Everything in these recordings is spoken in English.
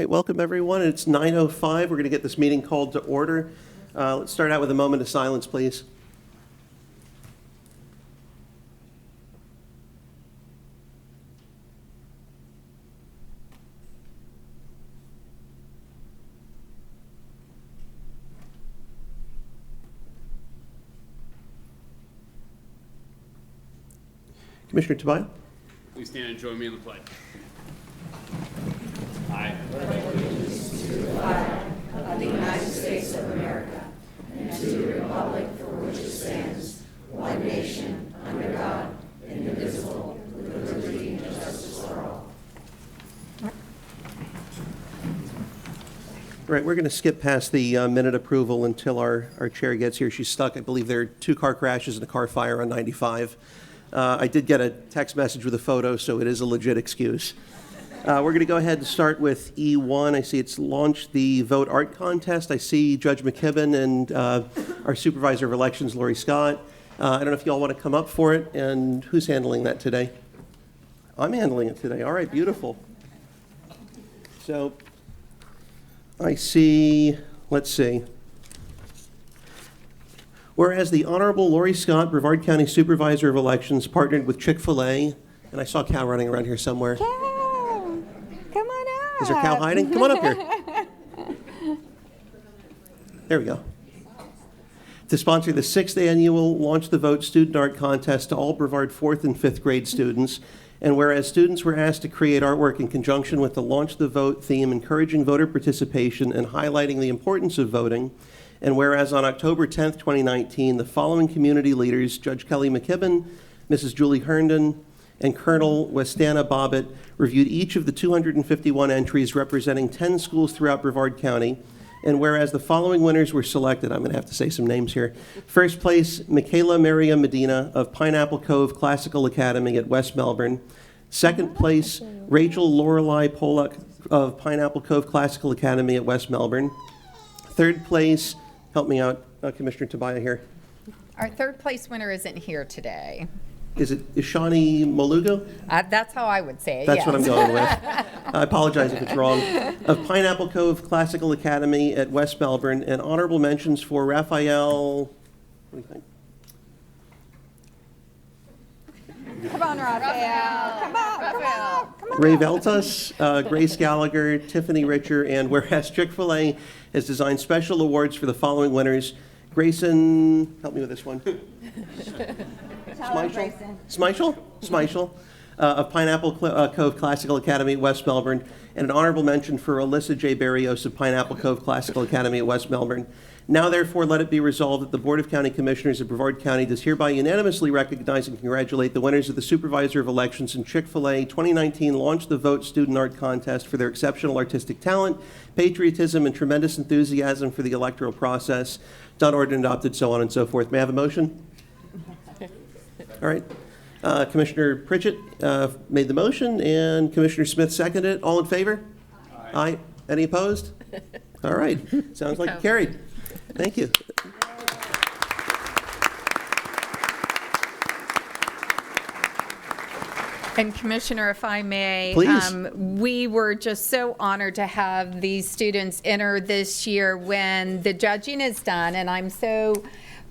right, welcome everyone. It's 9:05. We're going to get this meeting called to order. Let's start out with a moment of silence, please. Commissioner Tobias? Please stand and join me in the pledge. I pledge allegiance to the flag of the United States of America and to the republic for which it stands, one nation, under God, indivisible, with liberty and justice for all. All right, we're going to skip past the minute approval until our chair gets here. She's stuck. I believe there are 2 car crashes and a car fire on 95. I did get a text message with a photo, so it is a legit excuse. We're going to go ahead and start with E1. I see it's launched the Vote Art Contest. I see Judge McKibben and our Supervisor of Elections, Lori Scott. I don't know if you all want to come up for it, and who's handling that today? I'm handling it today. All right, beautiful. So I see, let's see. Whereas the Honorable Lori Scott, Brevard County Supervisor of Elections, partnered with Chick-fil-A, and I saw Cal running around here somewhere. Cal, come on up. Is there Cal hiding? Come on up here. There we go. To sponsor the 6th annual Launch the Vote Student Art Contest to all Brevard 4th and 5th grade students, and whereas students were asked to create artwork in conjunction with the Launch the Vote theme, encouraging voter participation and highlighting the importance of voting, and whereas on October 10th, 2019, the following community leaders, Judge Kelly McKibben, Mrs. Julie Herndon, and Colonel Westana Bobbitt, reviewed each of the 251 entries representing 10 schools throughout Brevard County, and whereas the following winners were selected, I'm going to have to say some names here. First place, Michaela Maria Medina of Pineapple Cove Classical Academy at West Melbourne. Second place, Rachel Lorelei Pollock of Pineapple Cove Classical Academy at West Melbourne. Third place, help me out, Commissioner Tobias here. Our third place winner isn't here today. Is Ishani Molugo? That's how I would say it. That's yes. what I'm going with. I apologize if it's wrong. Of Pineapple Cove Classical Academy at West Melbourne, and honorable mentions for Raphael, what do you think? Come on, Raphael. Come on, Raphael. Come on. Ray Veltas, Grace Gallagher, Tiffany Richer, and whereas Chick-fil-A has designed special awards for the following winners, Grayson, help me with this one. Smeichel of Pineapple Cove Classical Academy at West Melbourne, and an honorable mention for Alyssa J. Barrios of Pineapple Cove Classical Academy at West Melbourne. Now, therefore, let it be resolved that the Board of County Commissioners of Brevard County does hereby unanimously recognize and congratulate the winners of the Supervisor of Elections and Chick-fil-A 2019 Launch the Vote Student Art Contest for their exceptional artistic talent, patriotism, and tremendous enthusiasm for the electoral process. Done, ordered, and adopted, so on and so forth. May I have a motion? All right. Commissioner Pritchett made the motion, and Commissioner Smith seconded it. All in favor? Aye. Any opposed? All right. Sounds like it carried. Thank you. And Commissioner, if I may, Please. We were just so honored to have these students enter this year when the judging is done, and I'm so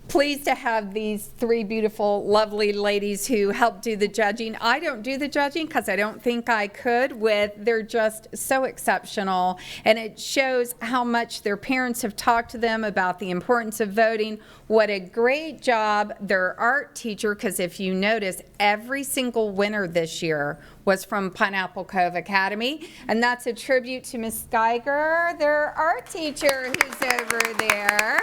pleased to have these 3 beautiful, lovely ladies who help do the judging. I don't do the judging because I don't think I could. They're just so exceptional, and it shows how much their parents have talked to them about the importance of voting. What a great job their art teacher, because if you notice, every single winner this year was from Pineapple Cove Academy, and that's a tribute to Miss Geiger, their art teacher who's over there.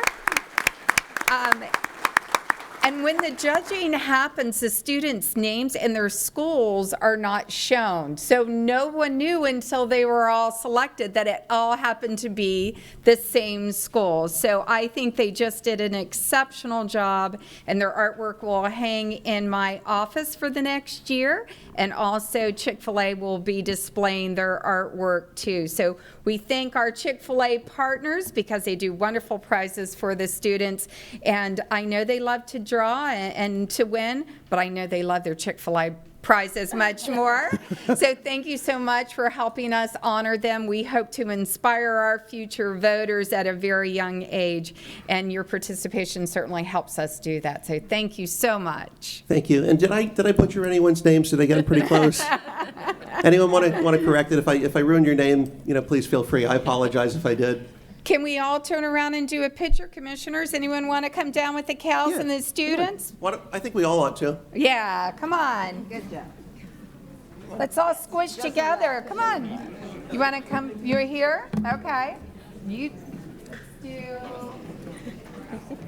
And when the judging happens, the students' names and their schools are not shown. So no one knew until they were all selected that it all happened to be the same school. So I think they just did an exceptional job, and their artwork will hang in my office for the next year. And also Chick-fil-A will be displaying their artwork too. So we thank our Chick-fil-A partners because they do wonderful prizes for the students. And I know they love to draw and to win, but I know they love their Chick-fil-A prizes much more. So thank you so much for helping us honor them. We hope to inspire our future voters at a very young age, and your participation certainly helps us do that. So thank you so much. Thank you. And did I butcher anyone's name? Did I get them pretty close? Anyone want to correct it? If I ruined your name, please feel free. I apologize if I did. Can we all turn around and do a picture, commissioners? Anyone want to come down with the cows and the students? I think we all ought to. Yeah, come on. Good job. Let's all squish together. Come on. You want to come? You're here? Okay. You do.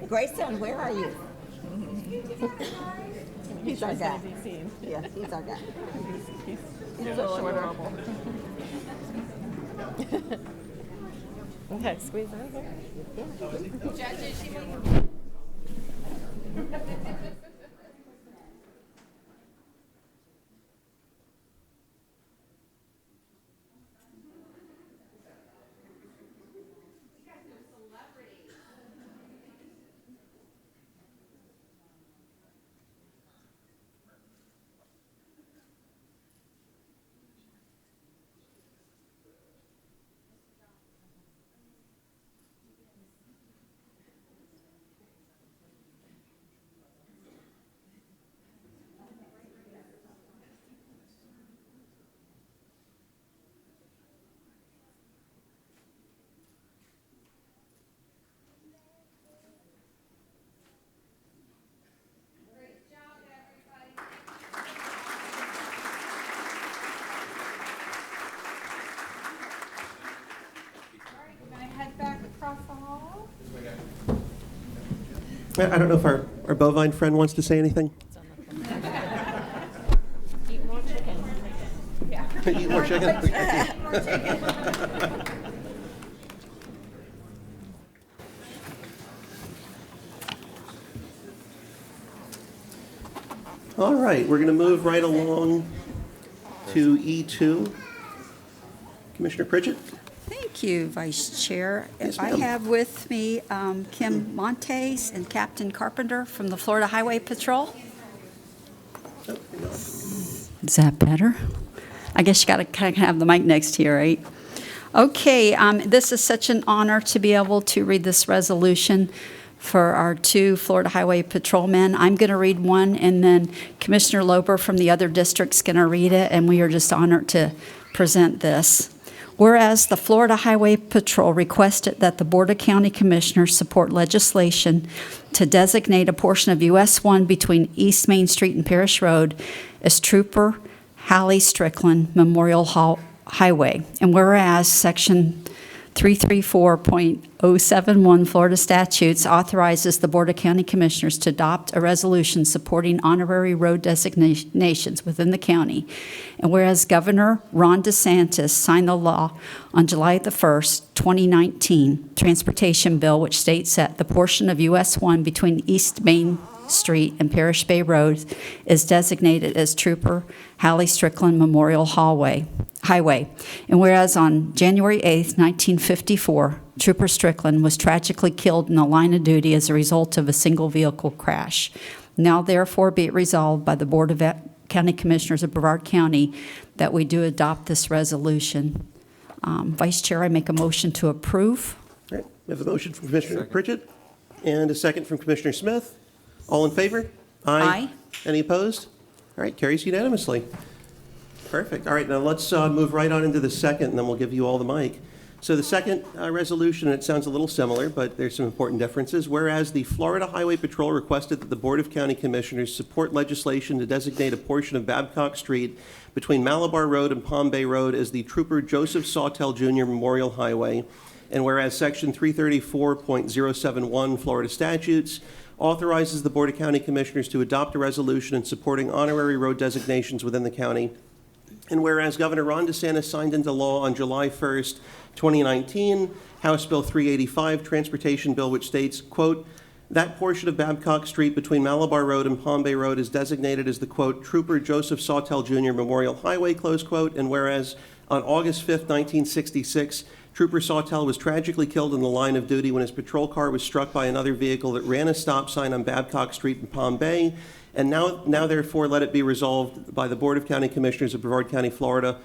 Grayson, where are you? He's our guy. Yeah, he's our guy. He's so adorable. Okay, squeeze in here. Judges, you I don't know if our bovine friend wants to say anything. Eat more chicken. Eat more chicken? All right, we're going to move right along to E2. Commissioner Pritchett? Thank you, Vice Chair. Yes, I ma'am. have with me Kim Montes and Captain Carpenter from the Florida Highway Patrol. Is that better? I guess you got to kind of have the mic next to you, right? Okay, this is such an honor to be able to read this resolution for our two Florida Highway Patrolmen. I'm going to read one, and then Commissioner Loper from the other district's going to read it, and we are just honored to present this. Whereas the Florida Highway Patrol requested that the Board of County Commissioners support legislation to designate a portion of US 1 between East Main Street and Parish Road as Trooper Hallie Strickland Memorial Highway. And whereas Section 334.071 Florida statutes authorizes the Board of County Commissioners to adopt a resolution supporting honorary road designations within the county. And whereas Governor Ron DeSantis signed the law on July the 1st, 2019, transportation bill, which states that the portion of US 1 between East Main Street and Parish Bay Road is designated as Trooper Hallie Strickland Memorial Highway. And whereas on January 8th, 1954, Trooper Strickland was tragically killed in the line of duty as a result of a single vehicle crash. Now therefore be it resolved by the Board of County Commissioners of Brevard County that we do adopt this resolution. Vice Chair, I make a motion to approve. All right, we have a motion from Commissioner Pritchett and a second from Commissioner Smith. All in favor? Aye. Any opposed? All right, carries unanimously. Perfect. All right, now let's move right on into the second, and then we'll give you all the mic. So the second resolution, it sounds a little similar, but there's some important differences. Whereas the Florida Highway Patrol requested that the Board of County Commissioners support legislation to designate a portion of Babcock Street between Malabar Road and Palm Bay Road as the Trooper Joseph Sawtell Jr. Memorial Highway. And whereas Section 334.071 Florida statutes authorizes the Board of County Commissioners to adopt a resolution in supporting honorary road designations within the county. And whereas Governor Ron DeSantis signed into law on July 1st, 2019, House Bill 385, Transportation Bill, which states, quote, that portion of Babcock Street between Malabar Road and Palm Bay Road is designated as the, quote, Trooper Joseph Sawtell Jr. Memorial Highway, close quote. And whereas on August 5th, 1966, Trooper Sawtell was tragically killed in the line of duty when his patrol car was struck by another vehicle that ran a stop sign on Babcock Street in Palm Bay. And now therefore, let it be resolved by the Board of County Commissioners of Brevard County, Florida.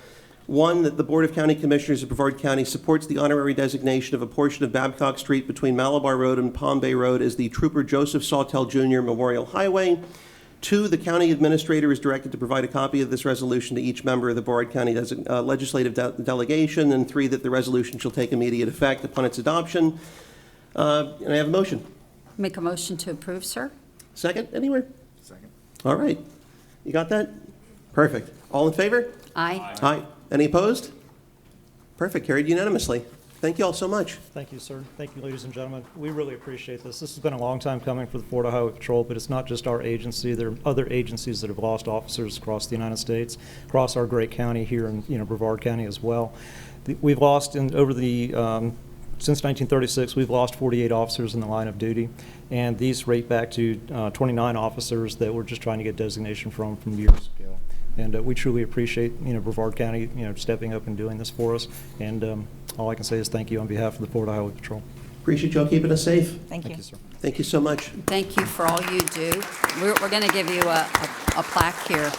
One, that the Board of County Commissioners of Brevard County supports the honorary designation of a portion of Babcock Street between Malabar Road and Palm Bay Road as the Trooper Joseph Sawtell Jr. Memorial Highway. Two, the county administrator is directed to provide a copy of this resolution to each member of the Brevard County legislative delegation. And three, that the resolution shall take immediate effect upon its adoption. And I have a motion. Make a motion to approve, sir? Second, anywhere? Second. All right. You got that? Perfect. All in favor? Aye. Aye. Any opposed? Perfect. Carried unanimously. Thank you all so much. Thank you, sir. Thank you, ladies and gentlemen. We really appreciate this. This has been a long time coming for the Florida Highway Patrol, but it's not just our agency. There are other agencies that have lost officers across the United States, across our great county here in Brevard County as well. We've lost since 1936, we've lost 48 officers in the line of duty, and these rate back to 29 officers that we're just trying to get designation from years ago. And we truly appreciate, Brevard County, stepping up and doing this for us. And all I can say is thank you on behalf of the Florida Highway Patrol. Appreciate y'all keeping us safe. Thank you. Thank you, sir. Thank you so much. Thank you for all you do. We're going to give you a plaque here.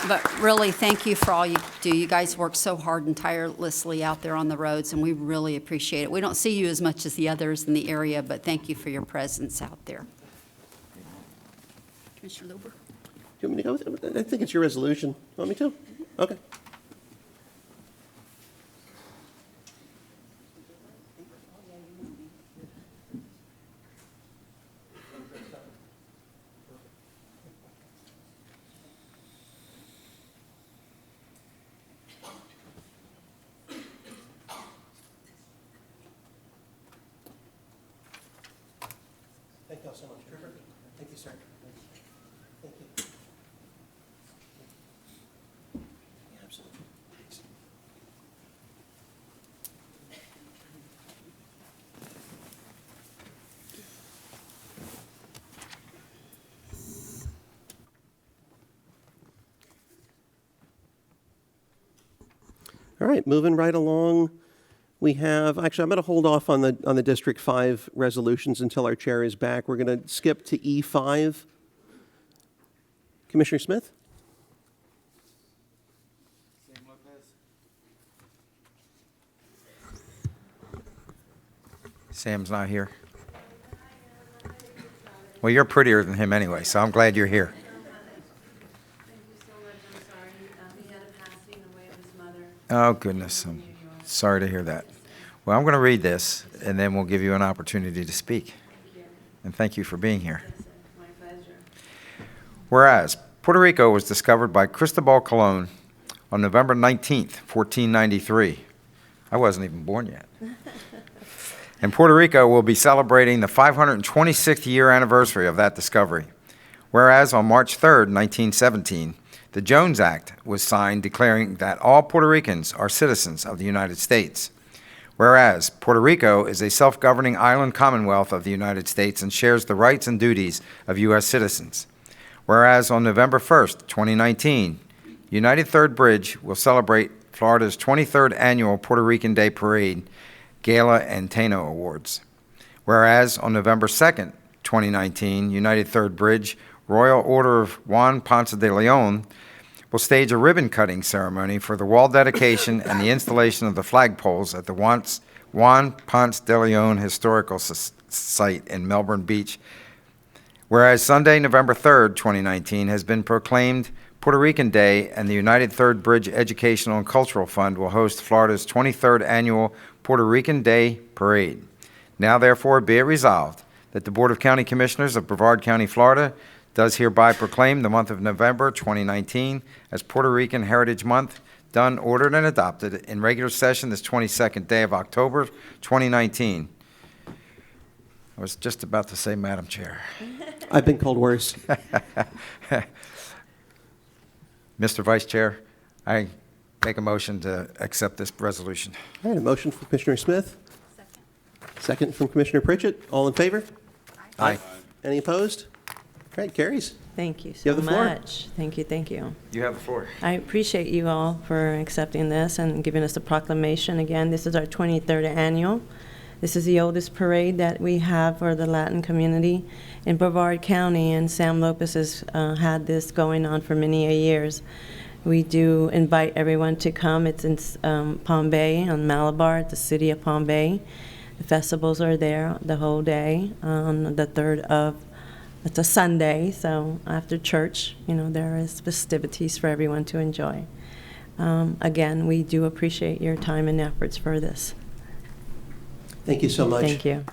But really, thank you for all you do. You guys work so hard and tirelessly out there on the roads, and we really appreciate it. We don't see you as much as the others in the area, but thank you for your presence out there. Commissioner Luber? Do you want me to go with it? I think it's your resolution. Want me to? Okay. Thank you all so much, Trooper. Thank you, sir. Thank you. Yeah, absolutely. Thanks. All right, moving right along. We have, actually, I'm going to hold off on the District 5 resolutions until our chair is back. We're going to skip to E5. Commissioner Smith? Sam's not here. Well, you're prettier than him anyway, so I'm glad you're here. Thank you so much. I'm sorry. He had a passing away of his mother. Oh, goodness. I'm sorry to hear that. Well, I'm going to read this, and then we'll give you an opportunity to speak. Thank you. And thank you for being here. Yes, sir. My pleasure. Whereas Puerto Rico was discovered by Cristobal Colon on November 19th, 1493. I wasn't even born yet. And Puerto Rico will be celebrating the 526th year anniversary of that discovery. Whereas on March 3rd, 1917, the Jones Act was signed declaring that all Puerto Ricans are citizens of the United States. Whereas Puerto Rico is a self-governing island commonwealth of the United States and shares the rights and duties of U.S. citizens. Whereas on November 1st, 2019, United Third Bridge will celebrate Florida's 23rd annual Puerto Rican Day Parade, Gala and Tano Awards. Whereas on November 2nd, 2019, United Third Bridge Royal Order of Juan Ponce de Leon will stage a ribbon-cutting ceremony for the wall dedication and the installation of the flagpoles at the Juan Ponce de Leon Historical Site in Melbourne Beach. Whereas Sunday, November 3rd, 2019, has been proclaimed Puerto Rican Day, and the United Third Bridge Educational and Cultural Fund will host Florida's 23rd annual Puerto Rican Day Parade. Now, therefore, be it resolved that the Board of County Commissioners of Brevard County, Florida, does hereby proclaim the month of November 2019 as Puerto Rican Heritage Month, done, ordered, and adopted in regular session this 22nd day of October 2019. I was just about to say, Madam Chair. I've been called worse. Mr. Vice Chair, I make a motion to accept this resolution. All right, a motion from Commissioner Smith. Second from Commissioner Pritchett. All in favor? Aye. Any opposed? All right, carries. Thank you You so have the floor. much. Thank you, thank you. You have the floor. I appreciate you all for accepting this and giving us the proclamation. Again, this is our 23rd annual. This is the oldest parade that we have for the Latin community in Brevard County, and Sam Lopez has had this going on for many years. We do invite everyone to come. It's in Palm Bay on Malabar, the city of Palm Bay. The festivals are there the whole day on the 3rd of, it's a Sunday, so after church, there is festivities for everyone to enjoy. Again, we do appreciate your time and efforts for this. Thank you so much. Thank you.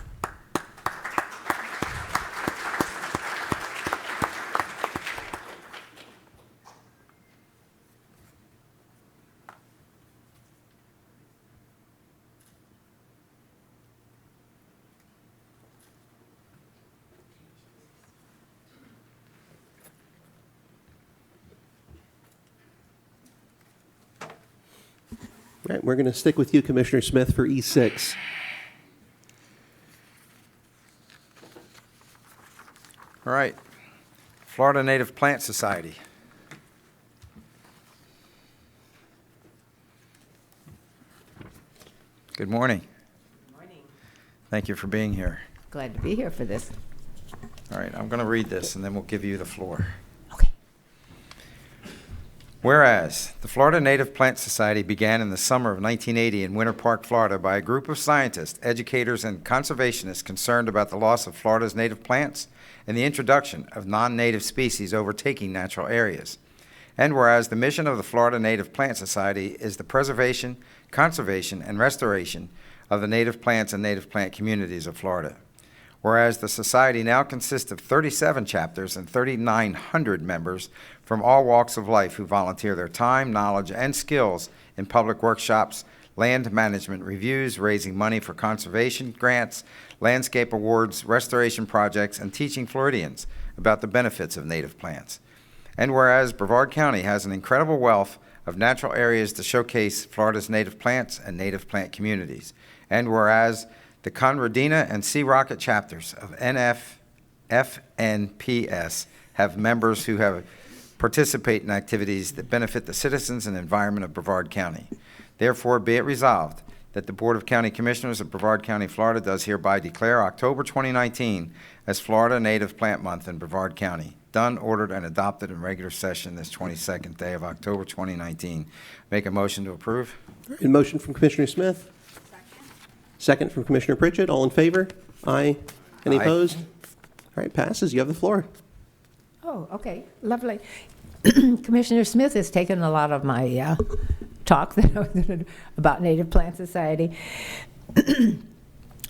All right, we're going to stick with you, Commissioner Smith, for E6. All right. Florida Native Plant Society. Good morning. Good morning. Thank you for being here. Glad to be here for this. All right, I'm going to read this, and then we'll give you the floor. Okay. Whereas, the Florida Native Plant Society began in the summer of 1980 in Winter Park, Florida, by a group of scientists, educators, and conservationists concerned about the loss of Florida's native plants and the introduction of non-native species overtaking natural areas. And whereas the mission of the Florida Native Plant Society is the preservation, conservation, and restoration of the native plants and native plant communities of Florida. Whereas the Society now consists of 37 chapters and 3,900 members from all walks of life who volunteer their time, knowledge, and skills in public workshops, land management reviews, raising money for conservation grants, landscape awards, restoration projects, and teaching Floridians about the benefits of native plants. And whereas Brevard County has an incredible wealth of natural areas to showcase Florida's native plants and native plant communities. And whereas the Conradina and Sea Rocket chapters of FNPS have members who have participate in activities that benefit the citizens and environment of Brevard County. Therefore, be it resolved that the Board of County Commissioners of Brevard County, Florida does hereby declare October 2019 as Florida Native Plant Month in Brevard County. Done, ordered, and adopted in regular session this 22nd day of October 2019. Make a motion to approve. A motion from Commissioner Smith. Second from Commissioner Pritchett. All in favor? Aye. Any Aye. opposed? All right, passes. You have the floor. Oh, okay, lovely. Commissioner Smith has taken a lot of my talk that I was gonna do about Native Plant Society.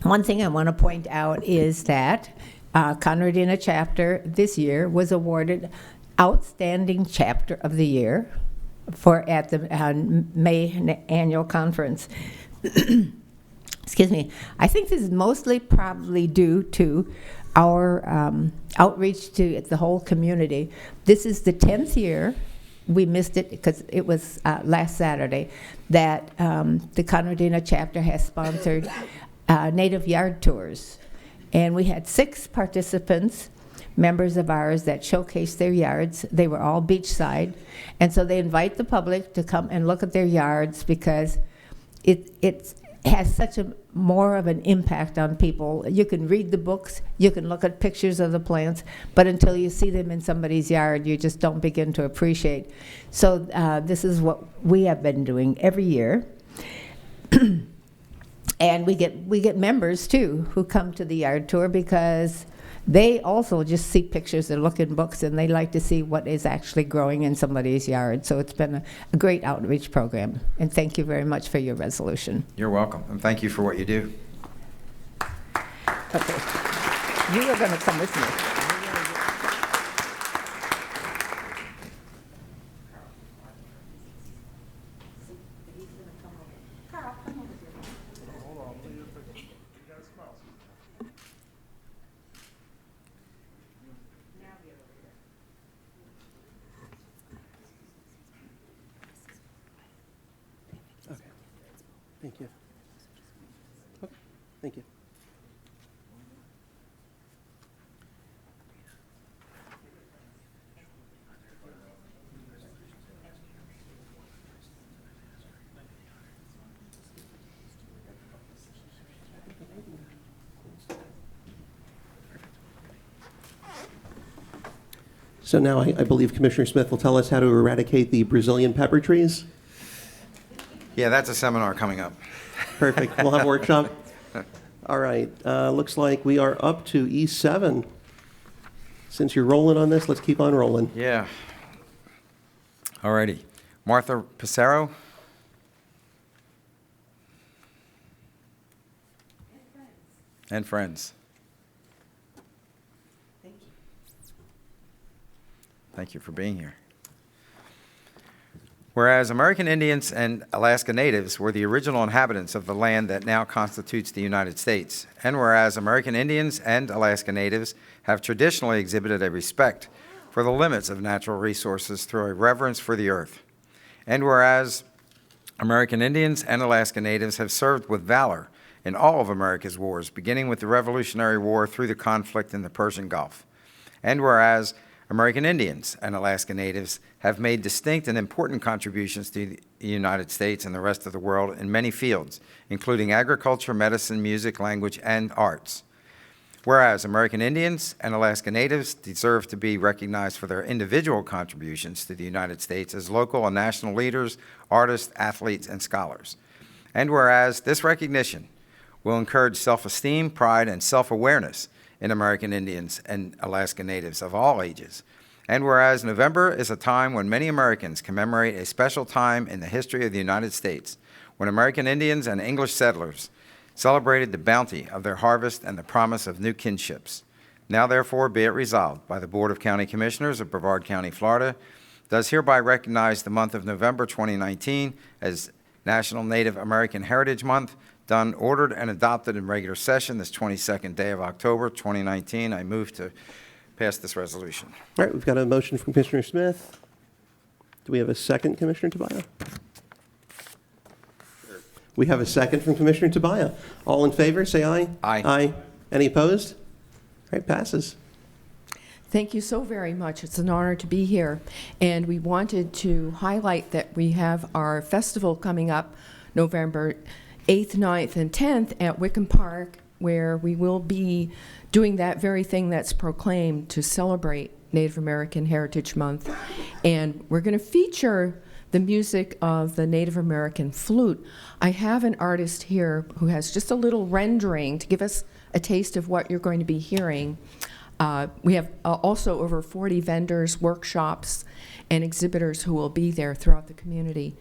One thing I want to point out is that Conradina chapter this year was awarded Outstanding Chapter of the Year at the May annual conference. Excuse me. I think this is mostly probably due to our outreach to the whole community. This is the 10th year. We missed it because it was last Saturday that the Conradina chapter has sponsored native yard tours. And we had 6 participants, members of ours, that showcased their yards. They were all beachside. And so they invite the public to come and look at their yards because it has such a more of an impact on people. You can read the books, you can look at pictures of the plants, but until you see them in somebody's yard, you just don't begin to appreciate. So this is what we have been doing every year. And we get members too who come to the yard tour because they also just see pictures and look in books and they like to see what is actually growing in somebody's yard. So it's been a great outreach program. And thank you very much for your resolution. You're welcome, and thank you for what you do. Okay. You are going to come with me. Okay. Thank you. Okay. Thank you. So now I believe Commissioner Smith will tell us how to eradicate the Brazilian pepper trees. Yeah, that's a seminar coming up. Perfect. We'll have a workshop. All right. Looks like we are up to E7. Since you're rolling on this, let's keep on rolling. Yeah. All righty. Martha Pissarro. And friends. Thank you for being here. Whereas American Indians and Alaska Natives were the original inhabitants of the land that now constitutes the United States, and whereas American Indians and Alaska Natives have traditionally exhibited a respect for the limits of natural resources through a reverence for the earth, and whereas American Indians and Alaska Natives have served with valor in all of America's wars, beginning with the Revolutionary War through the conflict in the Persian Gulf, and whereas American Indians and Alaska Natives have made distinct and important contributions to the United States and the rest of the world in many fields, including agriculture, medicine, music, language, and arts. Whereas American Indians and Alaska Natives deserve to be recognized for their individual contributions to the United States as local and national leaders, artists, athletes, and scholars. And whereas this recognition will encourage self-esteem, pride, and self-awareness in American Indians and Alaska Natives of all ages. And whereas November is a time when many Americans commemorate a special time in the history of the United States, when American Indians and English settlers celebrated the bounty of their harvest and the promise of new kinships. Now therefore be it resolved by the Board of County Commissioners of Brevard County, Florida, does hereby recognize the month of November 2019 as National Native American Heritage Month, done, ordered, and adopted in regular session this 22nd day of October 2019. I move to pass this resolution. All right, we've got a motion from Commissioner Smith. Do we have a second, Commissioner Tabaya? We have a second from Commissioner Tabaya. All in favor, say aye. Aye. Aye. Any opposed? All right, passes. Thank you so very much. It's an honor to be here. And we wanted to highlight that we have our festival coming up November 8th, 9th, and 10th at Wickham Park, where we will be doing that very thing that's proclaimed to celebrate Native American Heritage Month. And we're going to feature the music of the Native American flute. I have an artist here who has just a little rendering to give us a taste of what you're going to be hearing. We have also over 40 vendors, workshops, and exhibitors who will be there throughout the community.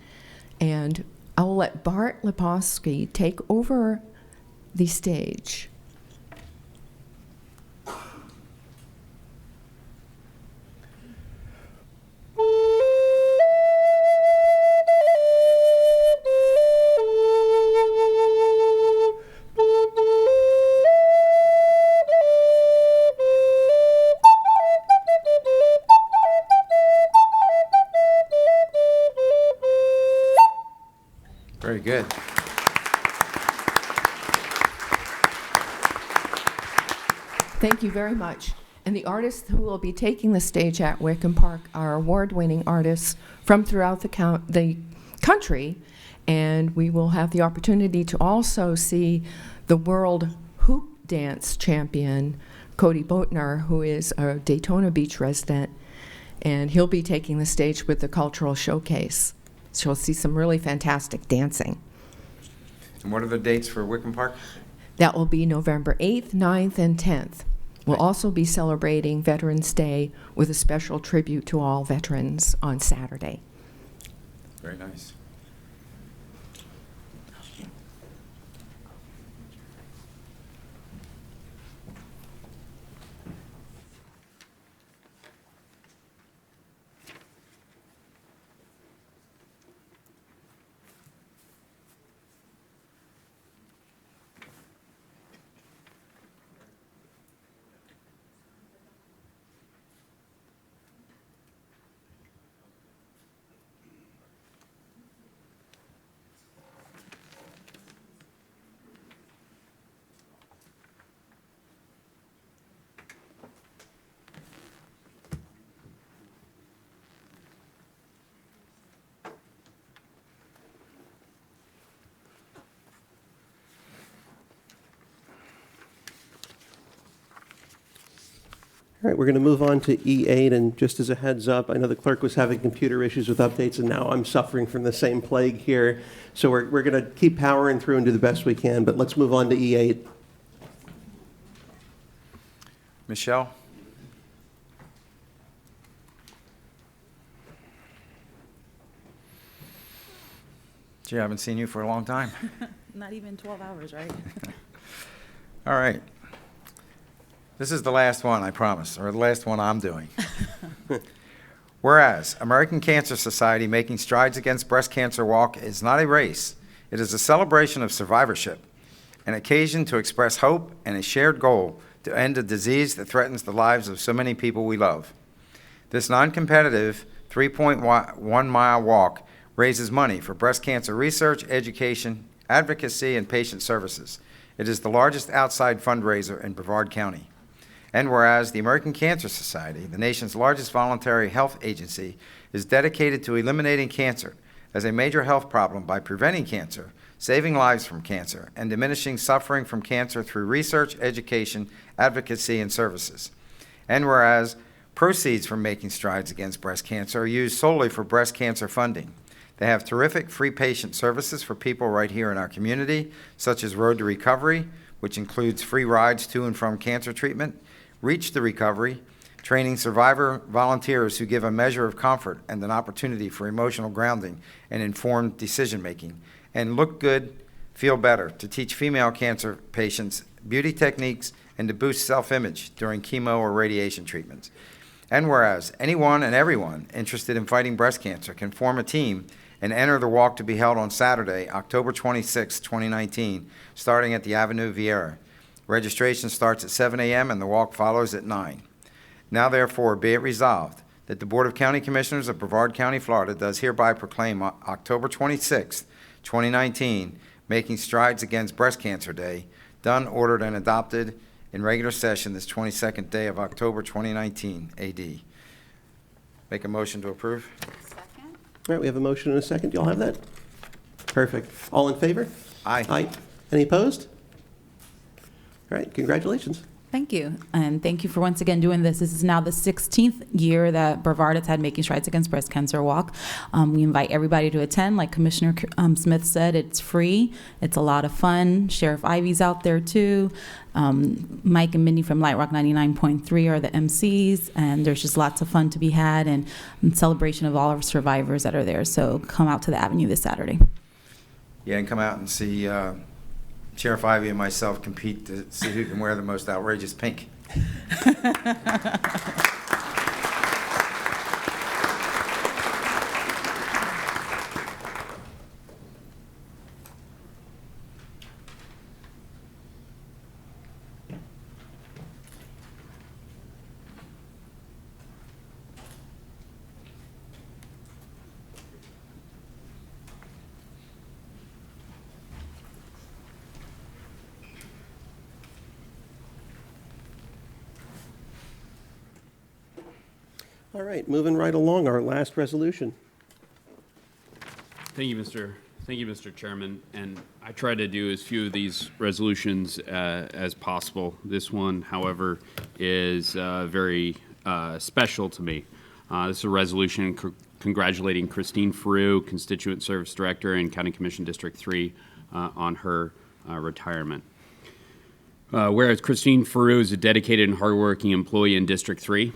And I will let Bart Leposki take over the stage. Very good. Thank you very much. And the artists who will be taking the stage at Wickham Park are award-winning artists from throughout the country, and we will have the opportunity to also see the world hoop dance champion, Cody Boatner, who is a Daytona Beach resident, and he'll be taking the stage with the cultural showcase. So you'll see some really fantastic dancing. And what are the dates for Wickham Park? That will be November 8th, 9th, and 10th. We'll also be celebrating Veterans Day with a special tribute to all veterans on Saturday. Very nice. All right, we're going to move on to E8, and just as a heads up, I know the clerk was having computer issues with updates, and now I'm suffering from the same plague here. So we're going to keep powering through and do the best we can, but let's move on to E8. Michelle? Gee, I haven't seen you for a long time. Not even 12 hours, right? All right. This is the last one, I promise, or the last one I'm doing. Whereas, American Cancer Society Making Strides Against Breast Cancer Walk is not a race. It is a celebration of survivorship, an occasion to express hope and a shared goal to end a disease that threatens the lives of so many people we love. This non-competitive 3.1-mile walk raises money for breast cancer research, education, advocacy, and patient services. It is the largest outside fundraiser in Brevard County. And whereas the American Cancer Society, the nation's largest voluntary health agency, is dedicated to eliminating cancer as a major health problem by preventing cancer, saving lives from cancer, and diminishing suffering from cancer through research, education, advocacy, and services. And whereas proceeds from Making Strides Against Breast Cancer are used solely for breast cancer funding. They have terrific free patient services for people right here in our community, such as Road to Recovery, which includes free rides to and from cancer treatment, Reach the Recovery, training survivor volunteers who give a measure of comfort and an opportunity for emotional grounding and informed decision-making, and Look Good, Feel Better, to teach female cancer patients beauty techniques and to boost self-image during chemo or radiation treatments. And whereas anyone and everyone interested in fighting breast cancer can form a team and enter the walk to be held on Saturday, October 26, 2019, starting at the Avenue Vieira. Registration starts at 7 a.m. and the walk follows at 9. Now therefore be it resolved that the Board of County Commissioners of Brevard County, Florida does hereby proclaim October 26, 2019, Making Strides Against Breast Cancer Day, done, ordered, and adopted in regular session this 22nd day of October 2019 AD. Make a motion to approve? All right, we have a motion and a second. Do y'all have that? Perfect. All in favor? Aye. Aye. Any opposed? All right, congratulations. Thank you. And thank you for once again doing this. This is now the 16th year that Brevard has had Making Strides Against Breast Cancer Walk. We invite everybody to attend. Like Commissioner Smith said, it's free. It's a lot of fun. Sheriff Ivy's out there too. Mike and Mindy from Light Rock 99.3 are the MCs, and there's just lots of fun to be had and celebration of all our survivors that are there. So come out to the Avenue this Saturday. Yeah, and come out and see Sheriff Ivy and myself compete to see who can wear the most outrageous pink. All right, moving right along, our last resolution. Thank you, Mr. Chairman. And I try to do as few of these resolutions as possible. This one, however, is very special to me. This is a resolution congratulating Christine Farrew, Constituent Service Director in County Commission District 3, on her retirement. Whereas Christine Farrew is a dedicated and hardworking employee in District 3,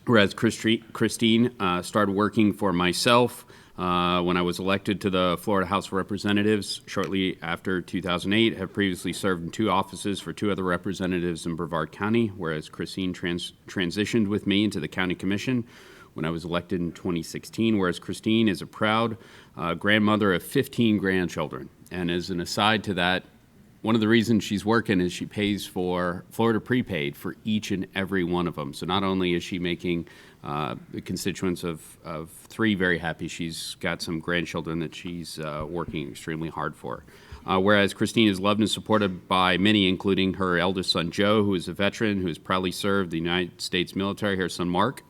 whereas Christine started working for myself when I was elected to the Florida House of Representatives shortly after 2008, have previously served in 2 offices for 2 other representatives in Brevard County, whereas Christine transitioned with me into the County Commission when I was elected in 2016, whereas Christine is a proud grandmother of 15 grandchildren. And as an aside to that, one of the reasons she's working is she pays for Florida prepaid for each and every one of them. So not only is she making the constituents of 3 very happy, she's got some grandchildren that she's working extremely hard for. Whereas Christine is loved and supported by many, including her eldest son, Joe, who is a veteran who has proudly served the United States military, her son, Mark,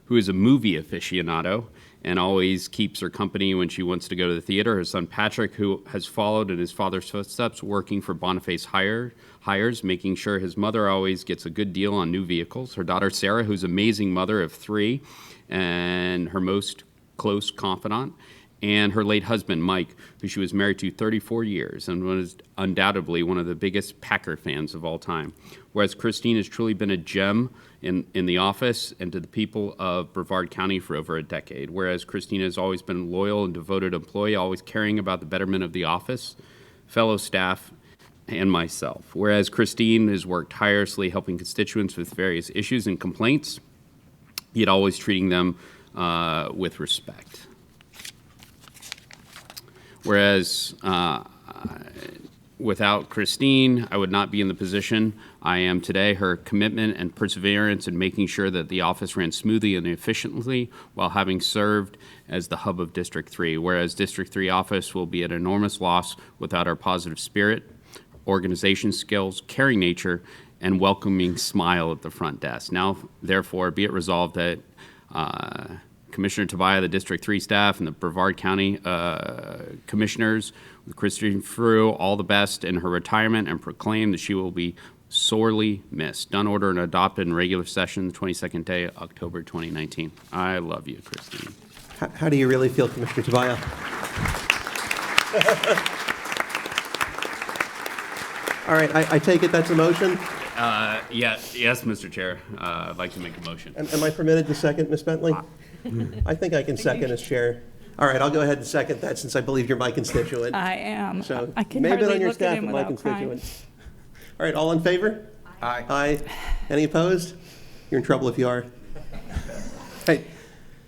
who is a movie aficionado, and always keeps her company when she wants to go to the theater. Her son Patrick, who has followed in his father's footsteps, working for Boniface Hires, making sure his mother always gets a good deal on new vehicles. Her daughter Sarah, who's an amazing mother of 3 and her most close confidant. And her late husband, Mike, who she was married to 34 years and was undoubtedly one of the biggest Packer fans of all time. Whereas Christine has truly been a gem in the office and to the people of Brevard County for over a decade. Whereas Christine has always been a loyal and devoted employee, always caring about the betterment of the office, fellow staff, and myself. Whereas Christine has worked tirelessly helping constituents with various issues and complaints, yet always treating them with respect. Whereas without Christine, I would not be in the position I am today. Her commitment and perseverance in making sure that the office ran smoothly and efficiently while having served as the hub of District 3. Whereas District 3 office will be an enormous loss without our positive spirit, organization skills, caring nature, and welcoming smile at the front desk. Now, therefore, be it resolved that Commissioner Tabaya, the District 3 staff, and the Brevard County commissioners, with Christine Frew, all the best in her retirement, and proclaim that she will be sorely missed. Done, ordered, and adopted in regular session the 22nd day of October 2019. I love you, Christine. How do you really feel, Commissioner Tabaya? All right, I take it that's a motion? Yes, Mr. Chair. I'd like to make a motion. Am I permitted to second, Ms. Bentley? I think I can second as chair. All right, I'll go ahead and second that since I believe you're my constituent. I am. So I can may have been hardly on your look at staff, him but my without crying. constituent. All right, all in favor? Aye. Aye. Any opposed? You're in trouble if you are. Hey,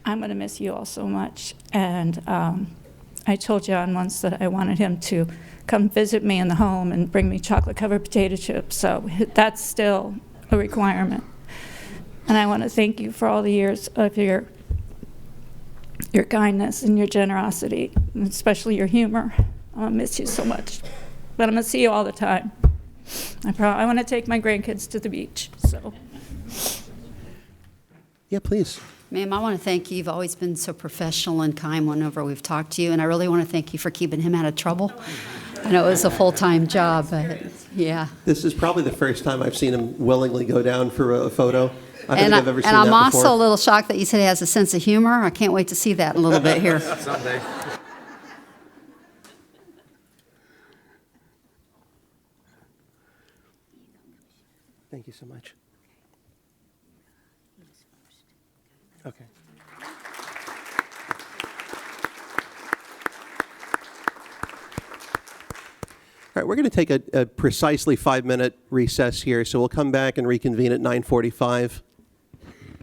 I'm going to miss you all so much. And I told John once that I wanted him to come visit me in the home and bring me chocolate-covered potato chips. So that's still a requirement. And I want to thank you for all the years of your kindness and your generosity, and especially your humor. I'm going to miss you so much. But I'm going to see you all the time. I want to take my grandkids to the beach. So. yeah, please. Ma'am, I want to thank you. You've always been so professional and kind whenever we've talked to you, and I really want to thank you for keeping him out of trouble. I know it was a full-time job, but yeah. This is probably the first time I've seen him willingly go down for a photo. I don't think I've ever seen And that I'm before. also a little shocked that you said he has a sense of humor. I can't wait to see that in a little bit here. Someday. Thank you so much. Okay. All right, we're going to take a precisely 5-minute recess here, so we'll come back and reconvene at 9:45.